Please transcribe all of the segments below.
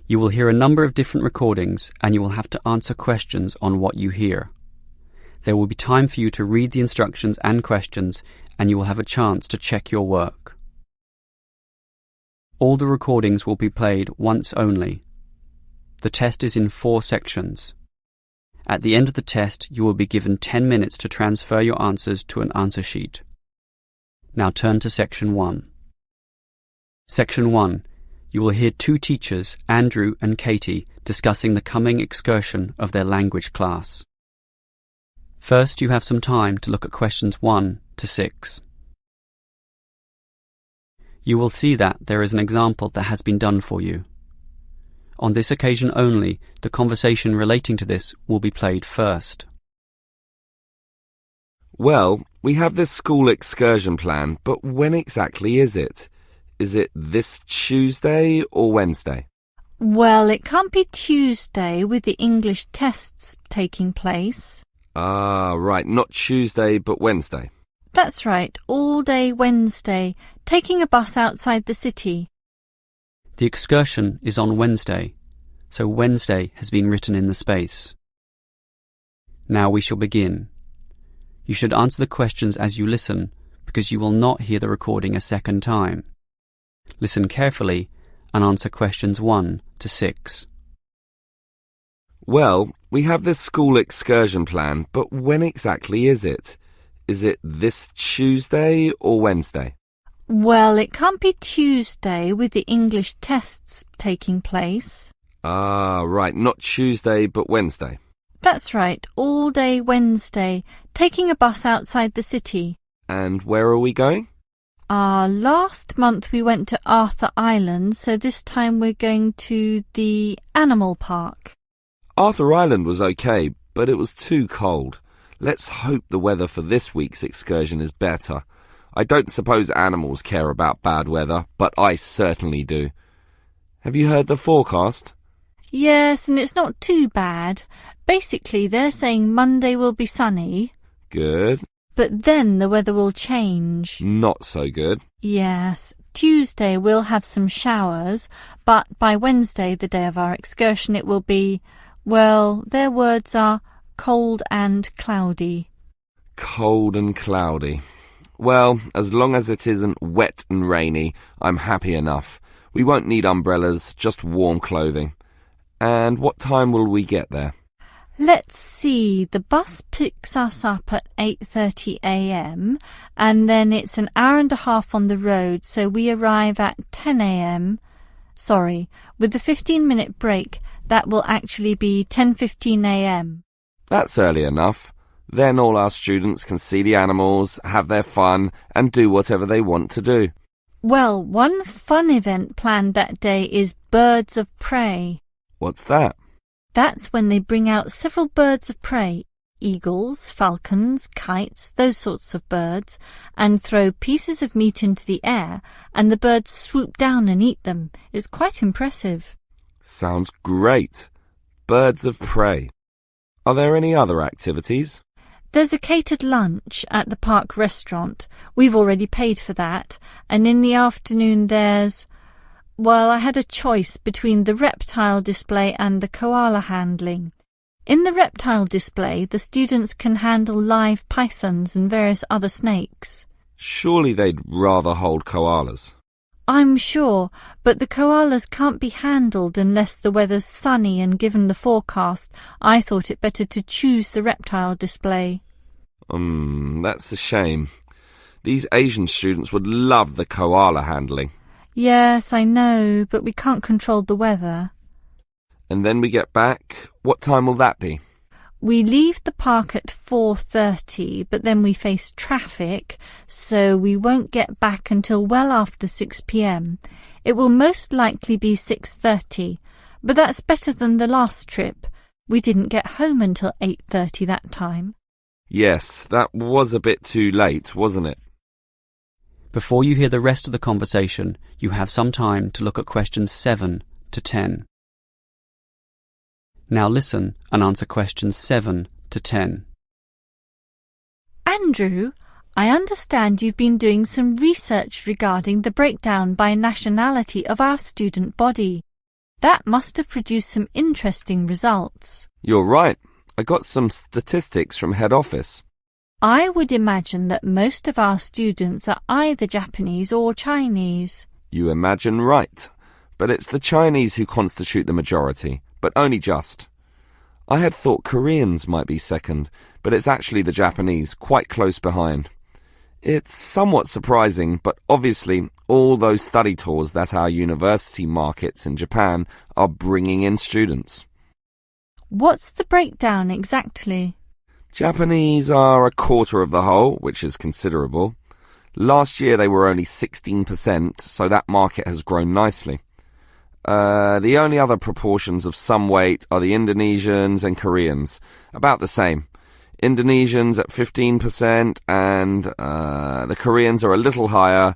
You will hear a number of different recordings and you will have to answer questions on what you hear. There will be time for you to read the instructions and questions and you will have a chance to check your work. All the recordings will be played once only. The test is in 4 sections. At the end of the test, you will be given 10 minutes to transfer your answers to an answer sheet. Now turn to Section 1. Section 1. You will hear 2 teachers, Andrew and Katie, discussing the coming excursion of their language class. First, you have some time to look at questions 1 to 6. You will see that there is an example that has been done for you. On this occasion only, the conversation relating to this will be played first. Well, we have this school excursion plan, but when exactly is it? Is it this Tuesday or Wednesday? Well, it can't be Tuesday with the English tests taking place. Ah, right, not Tuesday but Wednesday. That's right, all day Wednesday, taking a bus outside the city. The excursion is on Wednesday, so Wednesday has been written in the space. Now we shall begin. You should answer the questions as you listen, because you will not hear the recording a second time. Listen carefully and answer questions 1 to 6. Well, we have this school excursion plan, but when exactly is it? Is it this Tuesday or Wednesday? Well, it can't be Tuesday with the English tests taking place. Ah, right, not Tuesday but Wednesday. That's right, all day Wednesday, taking a bus outside the city. And where are we going? Last month we went to Arthur Island, so this time we're going to the animal park. Arthur Island was okay, but it was too cold. Let's hope the weather for this week's excursion is better. I don't suppose animals care about bad weather, but I certainly do. Have you heard the forecast? Yes, and it's not too bad. Basically, they're saying Monday will be sunny. Good. But then the weather will change. Not so good. Yes, Tuesday we'll have some showers, but by Wednesday, the day of our excursion, it will be, well, their words are cold and cloudy. Cold and cloudy. Well, as long as it isn't wet and rainy, I'm happy enough. We won't need umbrellas, just warm clothing. And what time will we get there? Let's see, the bus picks us up at 8:30 a.m. and then it's an hour and a half on the road, so we arrive at 10 a.m. Sorry, with the 15-minute break, that will actually be 10:15 a.m. That's early enough. Then all our students can see the animals, have their fun, and do whatever they want to do. Well, one fun event planned that day is Birds of Prey. What's that? That's when they bring out several birds of prey, eagles, falcons, kites, those sorts of birds, and throw pieces of meat into the air, and the birds swoop down and eat them. It's quite impressive. Sounds great. Birds of prey. Are there any other activities? There's a catered lunch at the park restaurant. We've already paid for that. And in the afternoon there's... Well, I had a choice between the reptile display and the koala handling. In the reptile display, the students can handle live pythons and various other snakes. Surely they'd rather hold koalas. I'm sure, but the koalas can't be handled unless the weather's sunny, and given the forecast, I thought it better to choose the reptile display. That's a shame. These Asian students would love the koala handling. Yes, I know, but we can't control the weather. And then we get back. What time will that be? We leave the park at 4:30, but then we face traffic, so we won't get back until well after 6 p.m. It will most likely be 6:30, but that's better than the last trip. We didn't get home until 8:30 that time. Yes, that was a bit too late, wasn't it? Before you hear the rest of the conversation, you have some time to look at questions 7 to 10. Now listen and answer questions 7 to 10. Andrew, I understand you've been doing some research regarding the breakdown by nationality of our student body. That must have produced some interesting results. You're right. I got some statistics from head office. I would imagine that most of our students are either Japanese or Chinese. You imagine right. But it's the Chinese who constitute the majority, but only just. I had thought Koreans might be second, but it's actually the Japanese, quite close behind. It's somewhat surprising, but obviously all those study tours that our university markets in Japan are bringing in students. What's the breakdown exactly? Japanese are a quarter of the whole, which is considerable. Last year they were only 16%, so that market has grown nicely. The only other proportions of some weight are the Indonesians and Koreans, about the same. Indonesians at 15% and the Koreans are a little higher,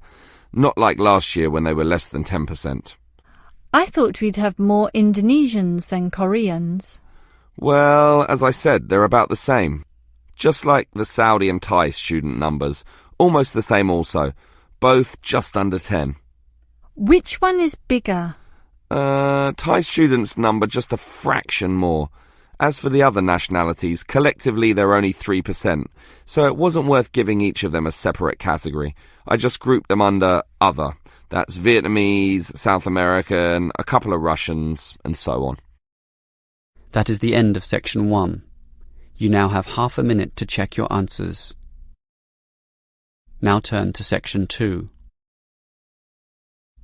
not like last year when they were less than 10%. I thought we'd have more Indonesians than Koreans. Well, as I said, they're about the same. Just like the Saudi and Thai student numbers, almost the same also, both just under 10. Which one is bigger? Thai students number just a fraction more. As for the other nationalities, collectively they're only 3%, so it wasn't worth giving each of them a separate category. I just grouped them under other. That's Vietnamese, South American, a couple of Russians, and so on. That is the end of section 1. You now have half a minute to check your answers. Now turn to section 2.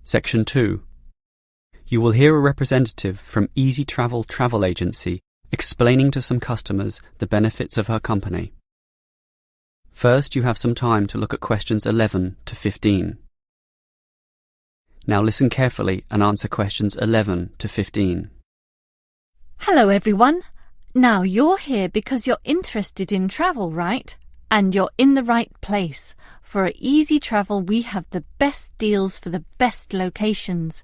Section 2. You will hear a representative from Easy Travel Travel Agency explaining to some customers the benefits of her company. First, you have some time to look at questions 11 to 15. Now listen carefully and answer questions 11 to 15. Hello everyone. Now you're here because you're interested in travel, right? And you're in the right place. For Easy Travel we have the best deals for the best locations.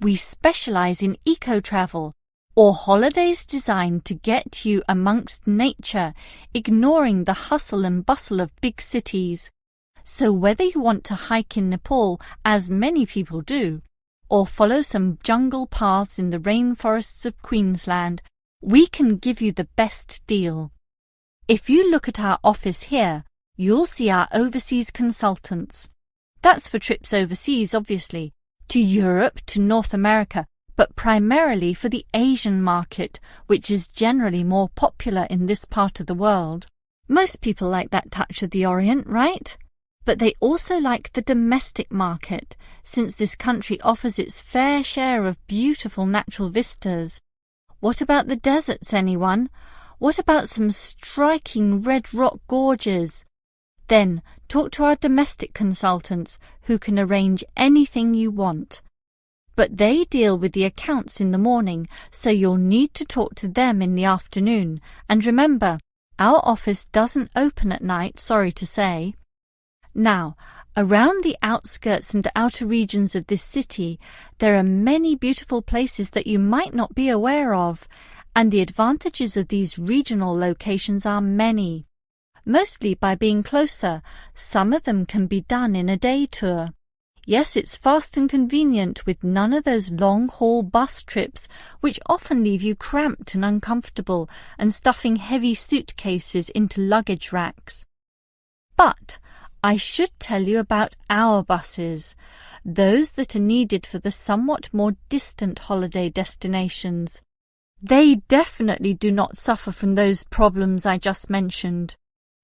We specialize in eco-travel, or holidays designed to get you amongst nature, ignoring the hustle and bustle of big cities. So whether you want to hike in Nepal, as many people do, or follow some jungle paths in the rainforests of Queensland, we can give you the best deal. If you look at our office here, you'll see our overseas consultants. That's for trips overseas, obviously, to Europe, to North America, but primarily for the Asian market, which is generally more popular in this part of the world. Most people like that touch of the Orient, right? But they also like the domestic market, since this country offers its fair share of beautiful natural vistas. What about the deserts, anyone? What about some striking red rock gorges? Then talk to our domestic consultants who can arrange anything you want. But they deal with the accounts in the morning, so you'll need to talk to them in the afternoon. And remember, our office doesn't open at night, sorry to say. Now, around the outskirts and outer regions of this city, there are many beautiful places that you might not be aware of, and the advantages of these regional locations are many. Mostly by being closer, some of them can be done in a day tour. Yes, it's fast and convenient with none of those long-haul bus trips which often leave you cramped and uncomfortable and stuffing heavy suitcases into luggage racks. But I should tell you about our buses, those that are needed for the somewhat more distant holiday destinations. They definitely do not suffer from those problems I just mentioned.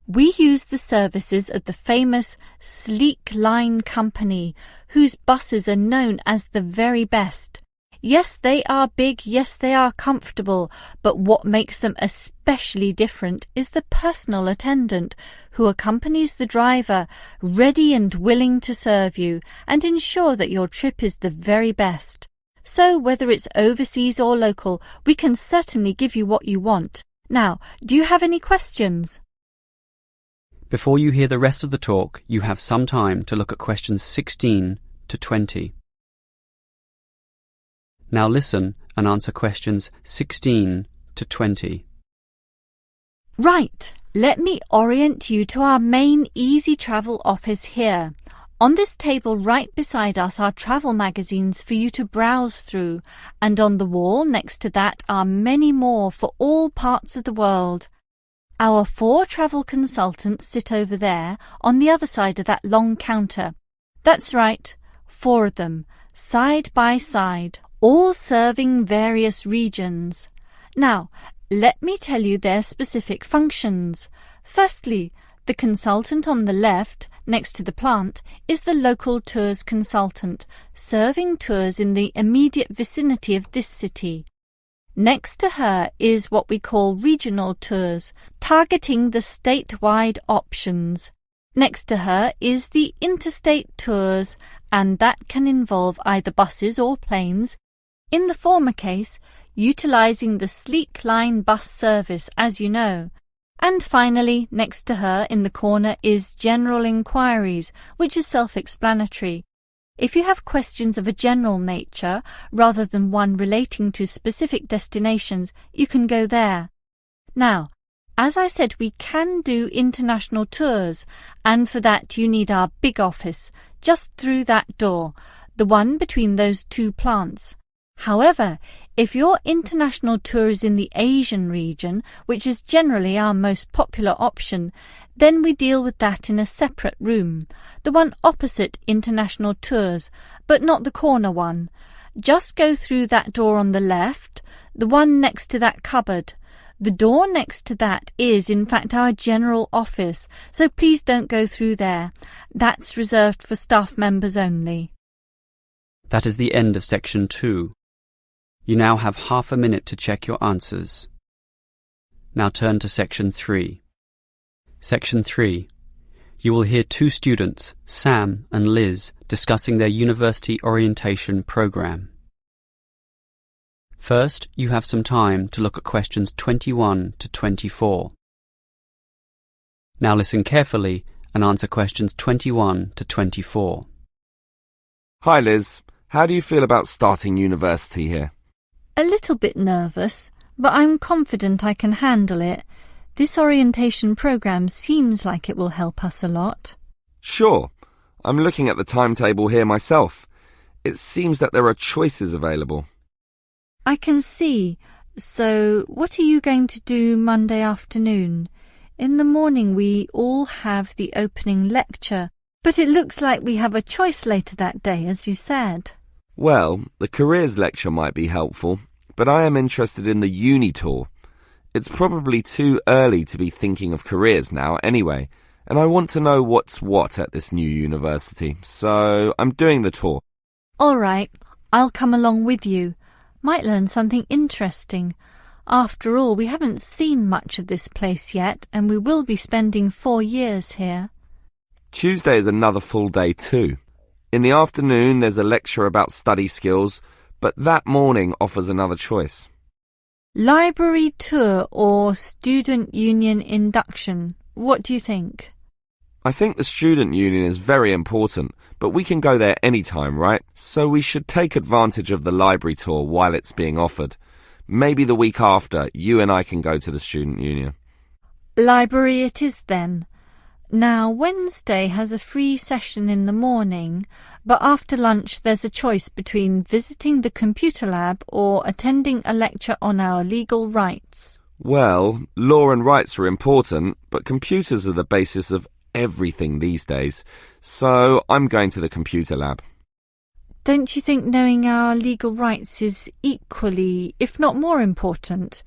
We use the services of the famous Sleek Line Company, whose buses are known as the very best. Yes, they are big, yes, they are comfortable, but what makes them especially different is the personal attendant who accompanies the driver, ready and willing to serve you and ensure that your trip is the very best. So whether it's overseas or local, we can certainly give you what you want. Now, do you have any questions? Before you hear the rest of the talk, you have some time to look at questions 16 to 20. Now listen and answer questions 16 to 20. Right, let me orient you to our main Easy Travel office here. On this table right beside us are travel magazines for you to browse through, and on the wall next to that are many more for all parts of the world. Our 4 travel consultants sit over there on the other side of that long counter. That's right, 4 of them, side by side, all serving various regions. Now, let me tell you their specific functions. Firstly, the consultant on the left, next to the plant, is the local tours consultant, serving tours in the immediate vicinity of this city. Next to her is what we call regional tours, targeting the statewide options. Next to her is the interstate tours, and that can involve either buses or planes. In the former case, utilising the Sleek Line bus service, as you know. And finally, next to her in the corner is general inquiries, which is self-explanatory. If you have questions of a general nature, rather than one relating to specific destinations, you can go there. Now, as I said, we can do international tours, and for that you need our big office, just through that door, the one between those 2 plants. However, if your international tour is in the Asian region, which is generally our most popular option, then we deal with that in a separate room, the one opposite international tours, but not the corner one. Just go through that door on the left, the one next to that cupboard. The door next to that is, in fact, our general office, so please don't go through there. That's reserved for staff members only. That is the end of section 2. You now have half a minute to check your answers. Now turn to section 3. Section 3. You will hear 2 students, Sam and Liz, discussing their university orientation program. First, you have some time to look at questions 21 to 24. Now listen carefully and answer questions 21 to 24. Hi Liz, how do you feel about starting university here? A little bit nervous, but I'm confident I can handle it. This orientation program seems like it will help us a lot. Sure. I'm looking at the timetable here myself. It seems that there are choices available. I can see. So, what are you going to do Monday afternoon? In the morning we all have the opening lecture, but it looks like we have a choice later that day, as you said. Well, the careers lecture might be helpful, but I am interested in the uni tour. It's probably too early to be thinking of careers now anyway, and I want to know what's what at this new university, so I'm doing the tour. All right, I'll come along with you. Might learn something interesting. After all, we haven't seen much of this place yet, and we will be spending 4 years here. Tuesday is another full day too. In the afternoon there's a lecture about study skills, but that morning offers another choice. Library tour or student union induction? What do you think? I think the student union is very important, but we can go there anytime, right? So we should take advantage of the library tour while it's being offered. Maybe the week after, you and I can go to the student union. Library it is then. Now, Wednesday has a free session in the morning, but after lunch there's a choice between visiting the computer lab or attending a lecture on our legal rights. Well, law and rights are important, but computers are the basis of everything these days, so I'm going to the computer lab. Don't you think knowing our legal rights is equally, if not more important?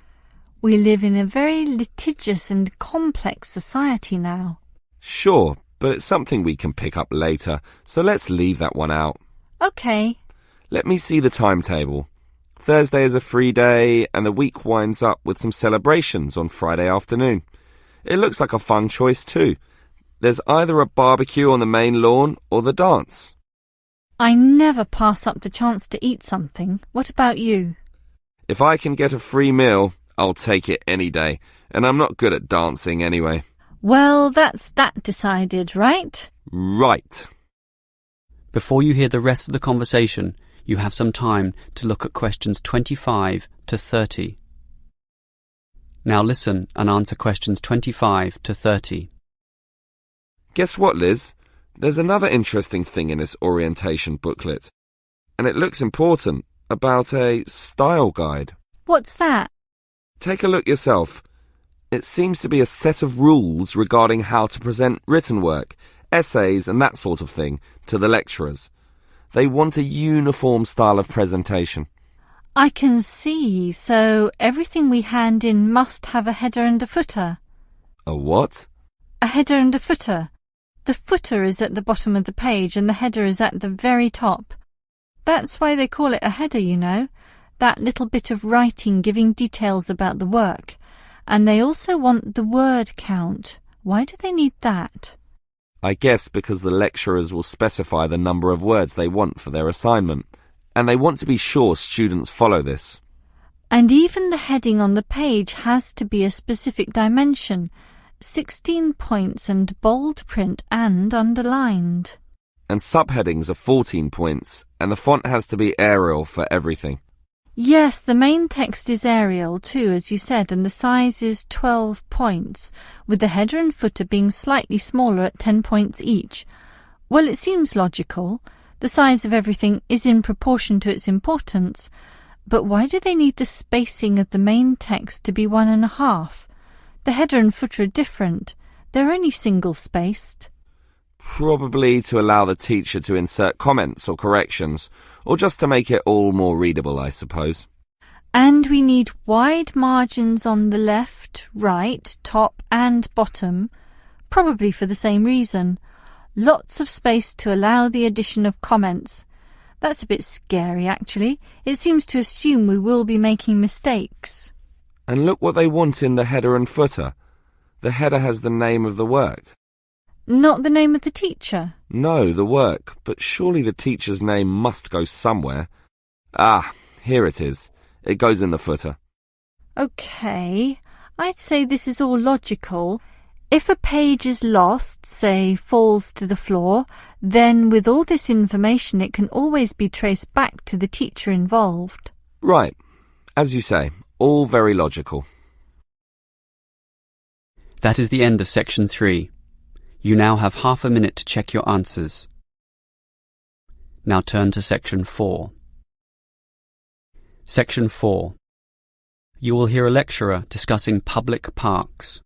We live in a very litigious and complex society now. Sure, but it's something we can pick up later, so let's leave that one out. OK. Let me see the timetable. Thursday is a free day, and the week winds up with some celebrations on Friday afternoon. It looks like a fun choice too. There's either a barbecue on the main lawn or the dance. I never pass up the chance to eat something. What about you? If I can get a free meal, I'll take it any day, and I'm not good at dancing anyway. Well, that's that decided, right? Right. Before you hear the rest of the conversation, you have some time to look at questions 25 to 30. Now listen and answer questions 25 to 30. Guess what, Liz? There's another interesting thing in this orientation booklet, and it looks important, about a style guide. What's that? Take a look yourself. It seems to be a set of rules regarding how to present written work, essays and that sort of thing to the lecturers. They want a uniform style of presentation. I can see, so everything we hand in must have a header and a footer. A what? A header and a footer. The footer is at the bottom of the page and the header is at the very top. That's why they call it a header, you know, that little bit of writing giving details about the work. And they also want the word count. Why do they need that? I guess because the lecturers will specify the number of words they want for their assignment, and they want to be sure students follow this. And even the heading on the page has to be a specific dimension, 16 points and bold print and underlined. And subheadings are 14 points, and the font has to be Arial for everything. Yes, the main text is Arial too, as you said, and the size is 12 points, with the header and footer being slightly smaller at 10 points each. Well, it seems logical. The size of everything is in proportion to its importance. But why do they need the spacing of the main text to be 1.5? The header and footer are different. They're only single-spaced. Probably to allow the teacher to insert comments or corrections, or just to make it all more readable, I suppose. And we need wide margins on the left, right, top and bottom, probably for the same reason. Lots of space to allow the addition of comments. That's a bit scary, actually. It seems to assume we will be making mistakes. And look what they want in the header and footer. The header has the name of the work. Not the name of the teacher? No, the work, but surely the teacher's name must go somewhere. Ah, here it is. It goes in the footer. OK, I'd say this is all logical. If a page is lost, say falls to the floor, then with all this information it can always be traced back to the teacher involved. Right. As you say, all very logical. That is the end of section 3. You now have half a minute to check your answers. Now turn to section 4. Section 4. You will hear a lecturer discussing public parks.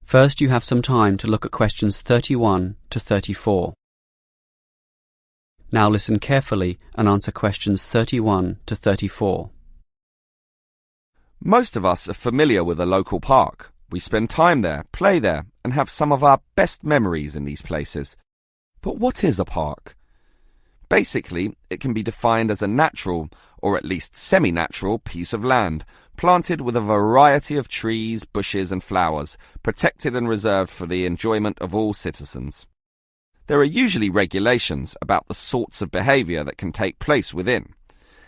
First, you have some time to look at questions 31 to 34. Now listen carefully and answer questions 31 to 34. Most of us are familiar with a local park. We spend time there, play there, and have some of our best memories in these places. But what is a park? Basically, it can be defined as a natural, or at least semi-natural, piece of land, planted with a variety of trees, bushes and flowers, protected and reserved for the enjoyment of all citizens. There are usually regulations about the sorts of behaviour that can take place within,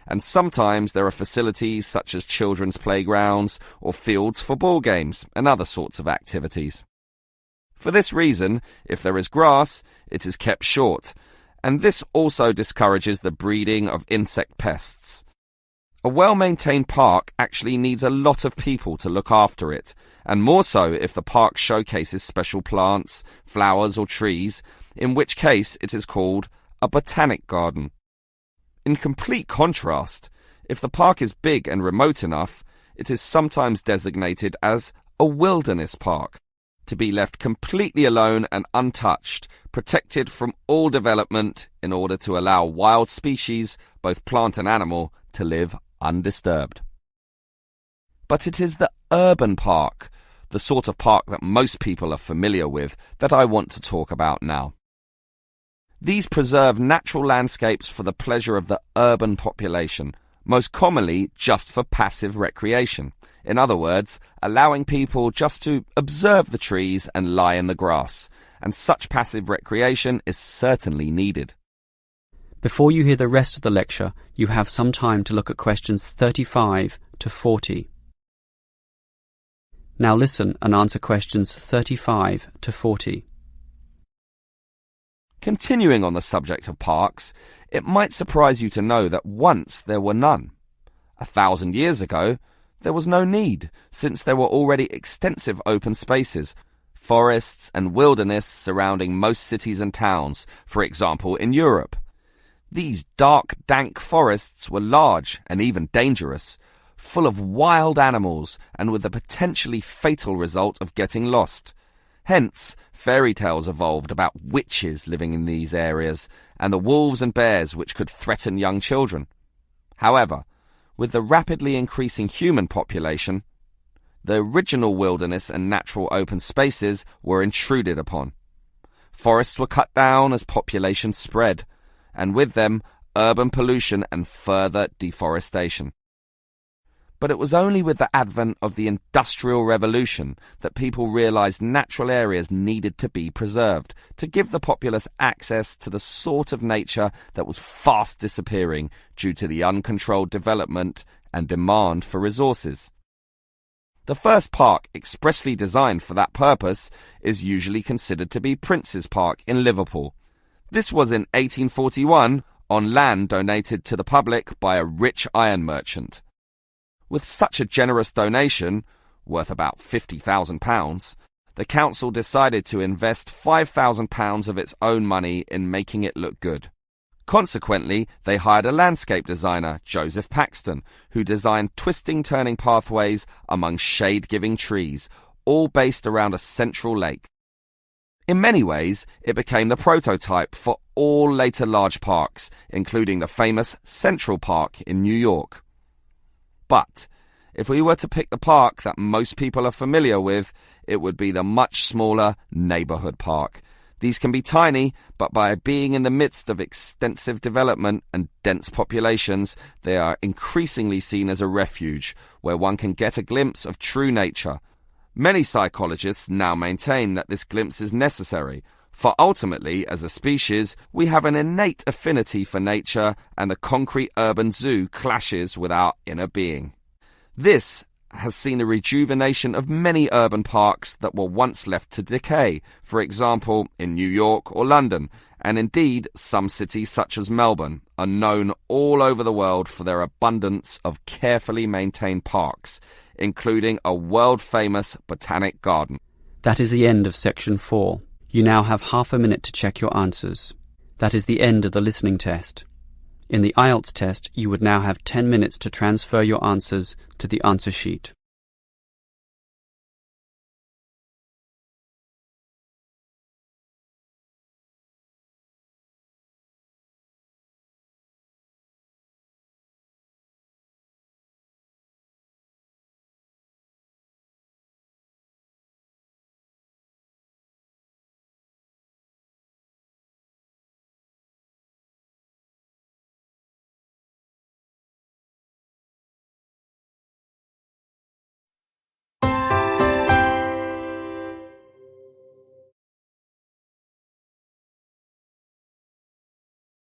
and sometimes there are facilities such as children's playgrounds or fields for ball games and other sorts of activities. For this reason, if there is grass, it is kept short, and this also discourages the breeding of insect pests. A well-maintained park actually needs a lot of people to look after it, and more so if the park showcases special plants, flowers or trees, in which case it is called a botanic garden. In complete contrast, if the park is big and remote enough, it is sometimes designated as a wilderness park, to be left completely alone and untouched, protected from all development in order to allow wild species, both plant and animal, to live undisturbed. But it is the urban park, the sort of park that most people are familiar with, that I want to talk about now. These preserve natural landscapes for the pleasure of the urban population, most commonly just for passive recreation. In other words, allowing people just to observe the trees and lie in the grass, and such passive recreation is certainly needed. Before you hear the rest of the lecture, you have some time to look at questions 35 to 40. Now listen and answer questions 35 to 40. Continuing on the subject of parks, it might surprise you to know that once there were none. 1,000 years ago, there was no need, since there were already extensive open spaces, forests and wilderness surrounding most cities and towns, for example in Europe. These dark, dank forests were large and even dangerous, full of wild animals and with the potentially fatal result of getting lost. Hence, fairy tales evolved about witches living in these areas and the wolves and bears which could threaten young children. However, with the rapidly increasing human population, the original wilderness and natural open spaces were intruded upon. Forests were cut down as population spread, and with them, urban pollution and further deforestation. But it was only with the advent of the Industrial Revolution that people realized natural areas needed to be preserved to give the populace access to the sort of nature that was fast disappearing due to the uncontrolled development and demand for resources. The first park expressly designed for that purpose is usually considered to be Prince's Park in Liverpool. This was in 1841 on land donated to the public by a rich iron merchant. With such a generous donation, worth about £50,000, the council decided to invest £5,000 of its own money in making it look good. Consequently, they hired a landscape designer, Joseph Paxton, who designed twisting turning pathways among shade-giving trees, all based around a central lake. In many ways, it became the prototype for all later large parks, including the famous Central Park in New York. But if we were to pick the park that most people are familiar with, it would be the much smaller neighborhood park. These can be tiny, but by being in the midst of extensive development and dense populations, they are increasingly seen as a refuge where one can get a glimpse of true nature. Many psychologists now maintain that this glimpse is necessary, for ultimately, as a species, we have an innate affinity for nature, and the concrete urban zoo clashes with our inner being. This has seen a rejuvenation of many urban parks that were once left to decay, for example, in New York or London, and indeed some cities such as Melbourne are known all over the world for their abundance of carefully maintained parks, including a world-famous botanic garden. That is the end of section 4. You now have half a minute to check your answers. That is the end of the listening test. In the IELTS test, you would now have 10 minutes to transfer your answers to the answer sheet.